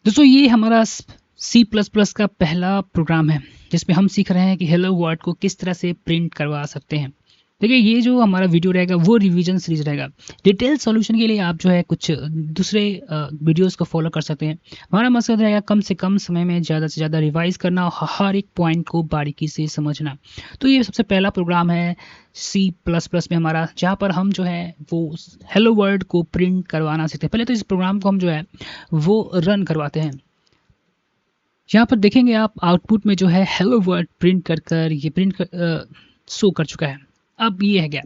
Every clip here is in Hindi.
दोस्तों ये हमारा सी प्लस प्लस का पहला प्रोग्राम है जिसमें हम सीख रहे हैं कि हेलो वर्ल्ड को किस तरह से प्रिंट करवा सकते हैं। देखिए ये जो हमारा वीडियो रहेगा वो रिवीजन सीरीज रहेगा। डिटेल सॉल्यूशन के लिए आप जो है कुछ दूसरे वीडियोस को फॉलो कर सकते हैं। हमारा मकसद रहेगा कम से कम समय में ज़्यादा से ज़्यादा रिवाइज करना और हर एक पॉइंट को बारीकी से समझना। तो ये सबसे पहला प्रोग्राम है सी प्लस प्लस में हमारा, जहाँ पर हम जो है वो हेलो वर्ल्ड को प्रिंट करवाना सीखते हैं। पहले तो इस प्रोग्राम को हम जो है वो रन करवाते हैं। यहाँ पर देखेंगे आप आउटपुट में जो है हेलो वर्ल्ड प्रिंट कर कर ये शो कर चुका है। अब ये है क्या,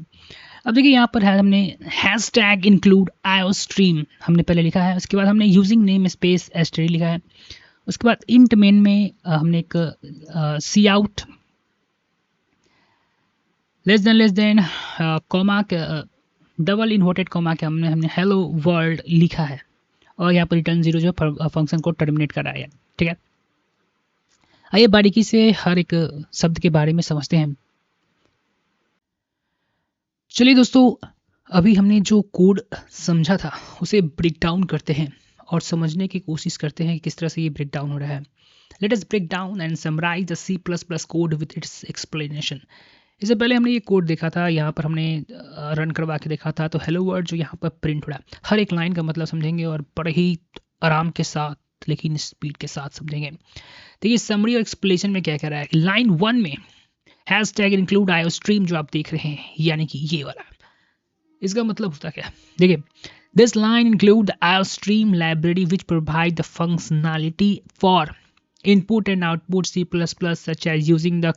अब देखिए यहाँ पर है हमने हैश टैग इंक्लूड आयो स्ट्रीम हमने पहले लिखा है। उसके बाद हमने यूजिंग नेम स्पेस एस्ट्री लिखा है। उसके बाद इंट मेन में हमने एक C out less than comma double inverted comma के हमने हमने हेलो वर्ल्ड लिखा है। और यहाँ पर रिटर्न जीरो जो फंक्शन को टर्मिनेट कराया है। ठीक है, आइए बारीकी से हर एक शब्द के बारे में समझते हैं। चलिए दोस्तों, अभी हमने जो कोड समझा था उसे ब्रेक डाउन करते हैं और समझने की कोशिश करते हैं कि किस तरह से ये ब्रेक डाउन हो रहा है। Let us break down and summarise the C plus plus code with its explanation. इससे पहले हमने ये कोड देखा था, यहाँ पर हमने रन करवा के देखा था। तो हेलो वर्ड जो यहाँ पर प्रिंट हो रहा है, हर एक लाइन का मतलब समझेंगे और बड़े ही आराम के साथ लेकिन स्पीड के साथ समझेंगे। देखिए समरी और एक्सप्लेनेशन में क्या कह रहा है। लाइन 1 में हैश टैग इंक्लूड आयो स्ट्रीम जो आप देख रहे हैं, यानी कि ये वाला, इसका मतलब होता क्या। देखिए this line include the iostream library which provide the functionality for input and output C plus plus such as using the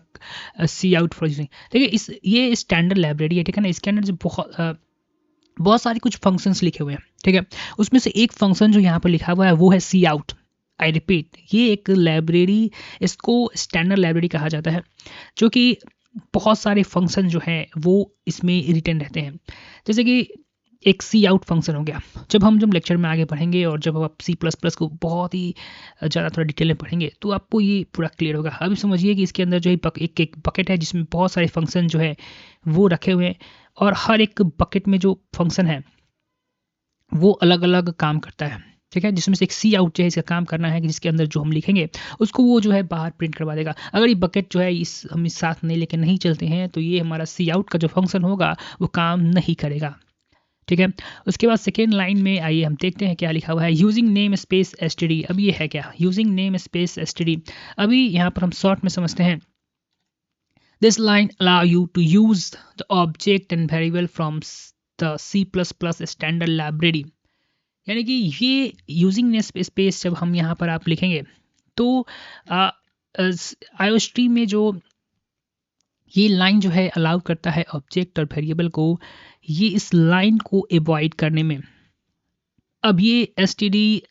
cout for using. देखिए इस ये स्टैंडर्ड लाइब्रेरी है, ठीक है ना। इसके अंदर जो बहुत सारे कुछ फंक्शंस लिखे हुए हैं, ठीक है। उसमें से एक फंक्शन जो यहाँ पर लिखा हुआ है वो है सी आउट। आई रिपीट, ये एक लाइब्रेरी, इसको स्टैंडर्ड लाइब्रेरी कहा जाता है, जो कि बहुत सारे फंक्शन जो हैं वो इसमें रिटर्न रहते हैं। जैसे कि एक सी आउट फंक्शन हो गया। जब लेक्चर में आगे पढ़ेंगे और जब आप सी प्लस प्लस को बहुत ही ज़्यादा थोड़ा डिटेल में पढ़ेंगे तो आपको ये पूरा क्लियर होगा। अभी समझिए कि इसके अंदर जो है एक बकेट है जिसमें बहुत सारे फंक्शन जो है वो रखे हुए हैं, और हर एक बकेट में जो फंक्शन है वो अलग अलग काम करता है, ठीक है। जिसमें से एक सी आउट जो है इसका काम करना है कि जिसके अंदर जो हम लिखेंगे उसको वो जो है बाहर प्रिंट करवा देगा। अगर ये बकेट जो है हम इस साथ नहीं लेके नहीं चलते हैं तो ये हमारा सी आउट का जो फंक्शन होगा वो काम नहीं करेगा, ठीक है। उसके बाद सेकेंड लाइन में आइए हम देखते हैं क्या लिखा हुआ है। Using name space STD. अब ये है क्या, यूजिंग नेम स्पेस एसटीडी। अभी यहाँ पर हम शॉर्ट में समझते हैं। This line allow you to use the object and variable from the C plus plus standard library. यानी कि ये यूजिंग नेम स्पेस जब हम यहाँ पर आप लिखेंगे तो आयो स्ट्रीम में जो ये लाइन जो है अलाउ करता है ऑब्जेक्ट और वेरिएबल को, ये इस लाइन को एवॉइड करने में। अब ये एस टी डी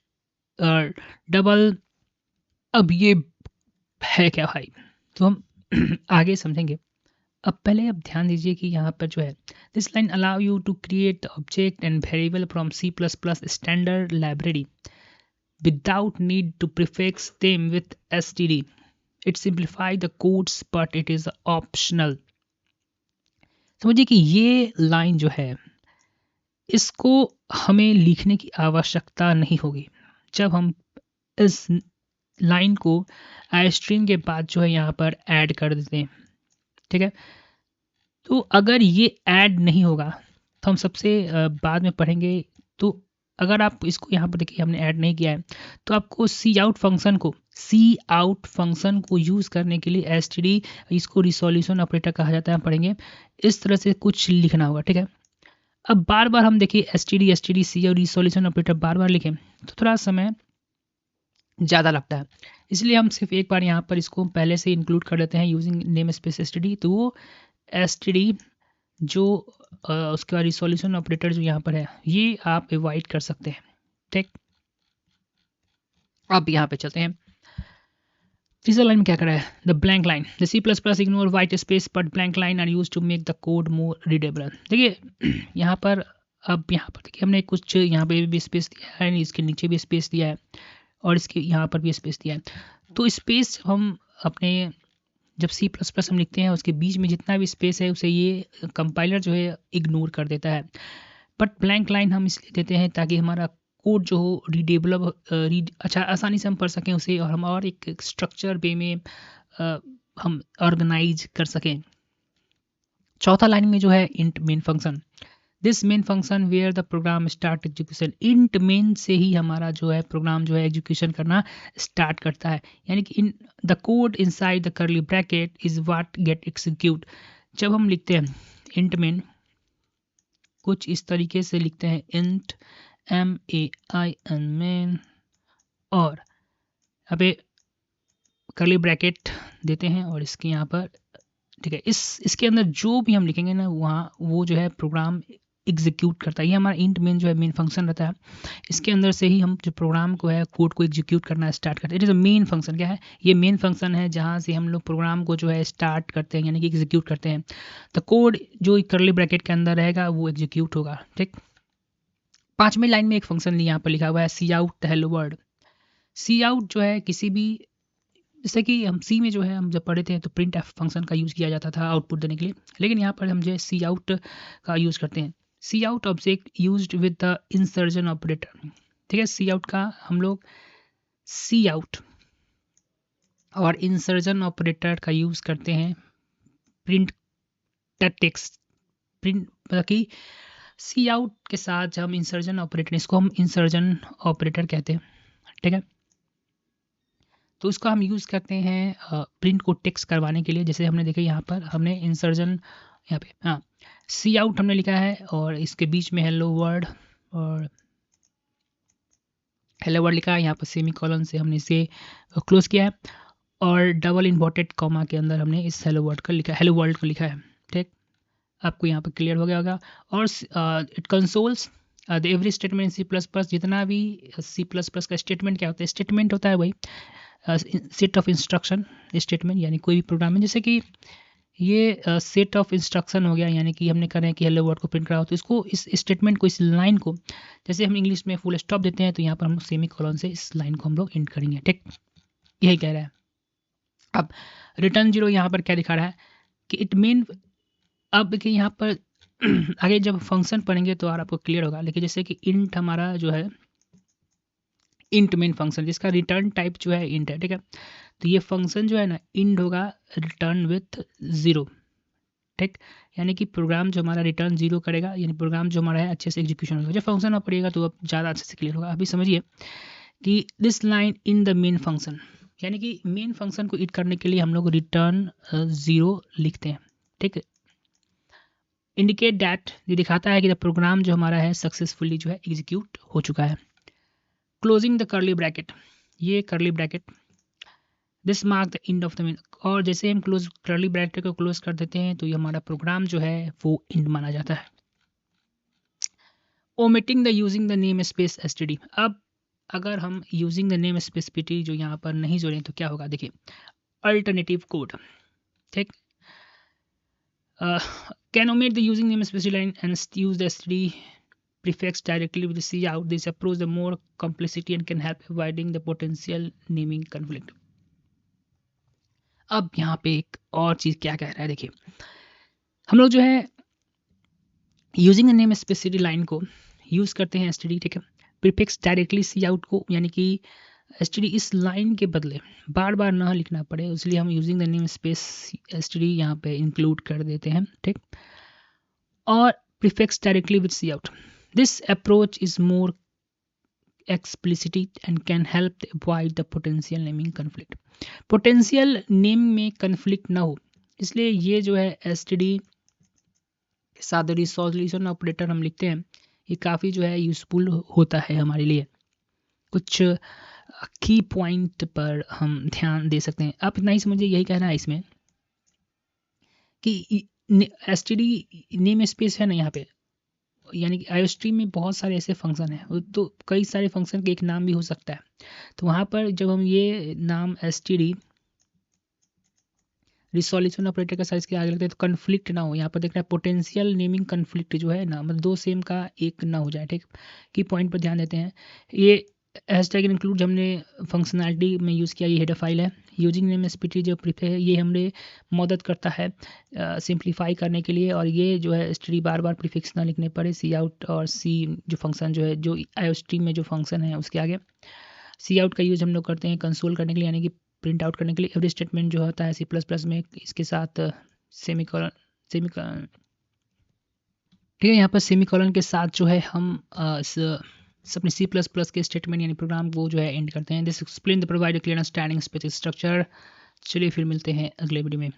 डबल, अब ये है क्या भाई, तो हम आगे समझेंगे। अब पहले आप ध्यान दीजिए कि यहाँ पर जो है this line allow you to create object and variable from C plus plus standard library without need to prefix them with std. It simplifies the codes but it is optional. समझिए कि ये लाइन जो है इसको हमें लिखने की आवश्यकता नहीं होगी जब हम इस लाइन को आई स्ट्रीम के बाद जो है यहाँ पर ऐड कर देते हैं, ठीक है। तो अगर ये ऐड नहीं होगा तो हम सबसे बाद में पढ़ेंगे। तो अगर आप इसको यहाँ पर देखिए हमने ऐड नहीं किया है तो आपको सी आउट फंक्शन को यूज़ करने के लिए एस टी डी, इसको रिसोल्यूशन ऑपरेटर कहा जाता है, पढ़ेंगे। इस तरह से कुछ लिखना होगा, ठीक है। अब बार बार हम देखिए एस टी डी सी और रिसोल्यूशन ऑपरेटर बार बार लिखें तो थोड़ा समय ज़्यादा लगता है, इसलिए हम सिर्फ एक बार यहाँ पर इसको पहले से इंक्लूड कर लेते हैं using name space S T D. तो वो एस टी डी जो उसके बाद रिसोल्यूशन ऑपरेटर जो यहाँ पर है ये आप एवॉइड कर सकते हैं, ठीक। अब यहाँ पे चलते हैं। तीसरा लाइन में क्या कर रहा है, the blank line the C plus plus ignore white space but blank line are use to make the code more readable. देखिए यहाँ पर, अब यहाँ पर देखिए हमने कुछ यहाँ पे भी स्पेस दिया है, इसके नीचे भी स्पेस दिया है और इसके यहाँ पर भी स्पेस दिया है। तो स्पेस हम अपने जब सी प्लस प्लस हम लिखते हैं उसके बीच में जितना भी स्पेस है उसे ये कंपाइलर जो है इग्नोर कर देता है। बट ब्लैंक लाइन हम इसलिए देते हैं ताकि हमारा कोड जो हो रीडेबल अच्छा आसानी से हम पढ़ सकें उसे, और हम और एक स्ट्रक्चर वे में हम ऑर्गेनाइज कर सकें। चौथा लाइन में जो है int main function, this main function where the program start execution. Int main से ही हमारा जो है प्रोग्राम जो है एग्जीक्यूशन करना स्टार्ट करता है, यानी कि in the code inside the curly bracket is what get execute. जब हम लिखते हैं इंट मेन, कुछ इस तरीके से लिखते हैं इंट main मेन, और यहाँ पे कर्ली ब्रैकेट देते हैं और इसके यहाँ पर, ठीक है, इसके अंदर जो भी हम लिखेंगे ना वहाँ वो जो है प्रोग्राम एग्जीक्यूट करता है। ये हमारा इंट मेन जो है मेन फंक्शन रहता है, इसके अंदर से ही हम जो प्रोग्राम को है कोड को एग्जीक्यूट करना स्टार्ट करते हैं। It is a main function. क्या है ये? मेन फंक्शन है जहाँ से हम लोग प्रोग्राम को जो है स्टार्ट करते हैं, यानी कि एग्जीक्यूट करते हैं। तो कोड जो कर्ली ब्रैकेट के अंदर रहेगा वो एग्जीक्यूट होगा। ठीक, 5वीं लाइन में एक फंक्शन यहाँ पर लिखा हुआ है सी आउट हेलो वर्ल्ड। सी आउट जो है किसी भी, जैसे कि हम सी में जो है हम जब पढ़े थे तो प्रिंट एफ फंक्शन का यूज़ किया जाता था आउटपुट देने के लिए, लेकिन यहाँ पर हम जो है सी आउट का यूज़ करते हैं। C out object used with the insertion operator. ठीक है, सी आउट का हम लोग सी आउट और इंसर्जन ऑपरेटर का यूज़ करते हैं प्रिंट टेक्स्ट, प्रिंट मतलब कि सी आउट के साथ जब हम इंसर्जन ऑपरेटर, इसको हम इंसर्जन ऑपरेटर कहते हैं। ठीक है, तो इसका हम यूज़ करते हैं प्रिंट को टेक्स्ट करवाने के लिए। जैसे हमने देखा यहाँ पर हमने इंसर्जन, यहाँ पे हाँ सी आउट हमने लिखा है और इसके बीच में हेलो वर्ल्ड और हेलो वर्ल्ड लिखा है। यहाँ पर सेमी कॉलन से हमने इसे क्लोज किया है और डबल इन्वर्टेड कॉमा के अंदर हमने इस हेलो वर्ल्ड का लिखा, हेलो वर्ल्ड को लिखा है। ठीक, आपको यहाँ पर क्लियर हो गया होगा। और it consoles the every statement C plus plus. जितना भी सी प्लस प्लस का स्टेटमेंट क्या होता है? स्टेटमेंट होता है वही सेट ऑफ इंस्ट्रक्शन स्टेटमेंट, यानी कोई भी प्रोग्राम में, जैसे कि ये सेट ऑफ इंस्ट्रक्शन हो गया, यानी कि हमने करें कि हेलो वर्ड को प्रिंट कराओ, तो इसको इस स्टेटमेंट को, इस लाइन को, जैसे हम इंग्लिश में फुल स्टॉप देते हैं तो यहाँ पर हम सेमी कॉलन से इस लाइन को हम लोग एंड करेंगे। ठीक, यही कह रहा है। अब रिटर्न 0 यहाँ पर क्या दिखा रहा है कि इट मीन, अब देखिए यहाँ पर आगे जब फंक्शन पढ़ेंगे तो और आपको क्लियर होगा, लेकिन जैसे कि इंट हमारा जो है इंट मेन फंक्शन, जिसका रिटर्न टाइप जो है इंट है। ठीक है, तो ये फंक्शन जो है ना इंट होगा रिटर्न विथ 0। ठीक, यानी कि प्रोग्राम जो हमारा रिटर्न 0 करेगा, यानी प्रोग्राम जो हमारा है अच्छे से एग्जीक्यूशन होगा। जब फंक्शन आप पढ़िएगा तो अब ज़्यादा अच्छे से क्लियर होगा। अभी समझिए कि this line in the main function, यानी कि मेन फंक्शन को इट करने के लिए हम लोग रिटर्न 0 लिखते हैं। ठीक, इंडिकेट दैट, ये दिखाता है कि द प्रोग्राम जो हमारा है सक्सेसफुली जो है एग्जीक्यूट हो चुका है। क्लोजिंग द कर्ली ब्रैकेट, ये curly bracket, this mark the end of the main. और जैसे हम क्लोज कर्ली ब्रैकेट को क्लोज कर देते हैं तो ये हमारा प्रोग्राम जो है वो एंड माना जाता है। Omitting the using the namespace STD. अब अगर हम using the name space PT जो यहाँ पर नहीं जोड़ें तो क्या होगा? देखिए अल्टरनेटिव कोड। ठीक, can omit the using name space line and use the STD prefix directly with the C out. This approach the more complexity and can help avoiding the potential naming conflict. अब यहाँ पे एक और चीज़ क्या कह रहा है, देखिए हम लोग जो है यूजिंग नेम स्पेसिफिक लाइन को यूज़ करते हैं एसटीडी। ठीक है, प्रीफिक्स डायरेक्टली सी आउट को, यानी कि एसटीडी इस लाइन के बदले बार बार ना लिखना पड़े, इसलिए हम using the namespace std यहाँ पे इंक्लूड कर देते हैं। ठीक, और prefix directly with cout, this approach is more explicit and can help avoid the potential naming conflict. Potential name में conflict ना हो, इसलिए ये जो है std के साथ रिसोल्यूशन ऑपरेटर हम लिखते हैं, ये काफ़ी जो है यूजफुल होता है हमारे लिए। कुछ की पॉइंट पर हम ध्यान दे सकते हैं। आप इतना ही समझिए, यही कहना है इसमें कि std नेम स्पेस है ना यहाँ पे, यानी कि आईओस्ट्रीम में बहुत सारे ऐसे फंक्शन हैं, तो कई सारे फंक्शन के एक नाम भी हो सकता है। तो वहाँ पर जब हम ये नाम एसटीडी रिसोल्यूशन ऑपरेटर का साइज के आगे लगते हैं तो कन्फ्लिक्ट ना हो। यहाँ पर देख रहा है पोटेंशियल नेमिंग कन्फ्लिक्ट जो है ना, मतलब दो सेम का एक ना हो जाए। ठीक, की पॉइंट पर ध्यान देते हैं। ये हैशटैग इंक्लूड हमने फंक्शनैलिटी में यूज़ किया, ये हेडर फाइल है, यूजिंग नेम एसपीटी जो प्रीफिक्स है ये हमें मदद करता है सिंप्लीफाई करने के लिए, और ये जो है स्टडी बार बार प्रीफिक्स ना लिखने पड़े। सी आउट और सी जो फंक्शन जो है जो आईओस्ट्रीम में जो फंक्शन है उसके आगे सी आउट का यूज़ हम लोग करते हैं कंसोल करने के लिए, यानी कि प्रिंट आउट करने के लिए। एवरी स्टेटमेंट जो होता है सी प्लस प्लस में इसके साथ सेमीकोलन ठीक है, यहाँ पर सेमीकोलन के साथ जो है हम अपने सी प्लस प्लस के स्टेटमेंट यानी प्रोग्राम वो जो है एंड करते हैं। This explain the provide clear understanding specific structure. चलिए फिर मिलते हैं अगले वीडियो में।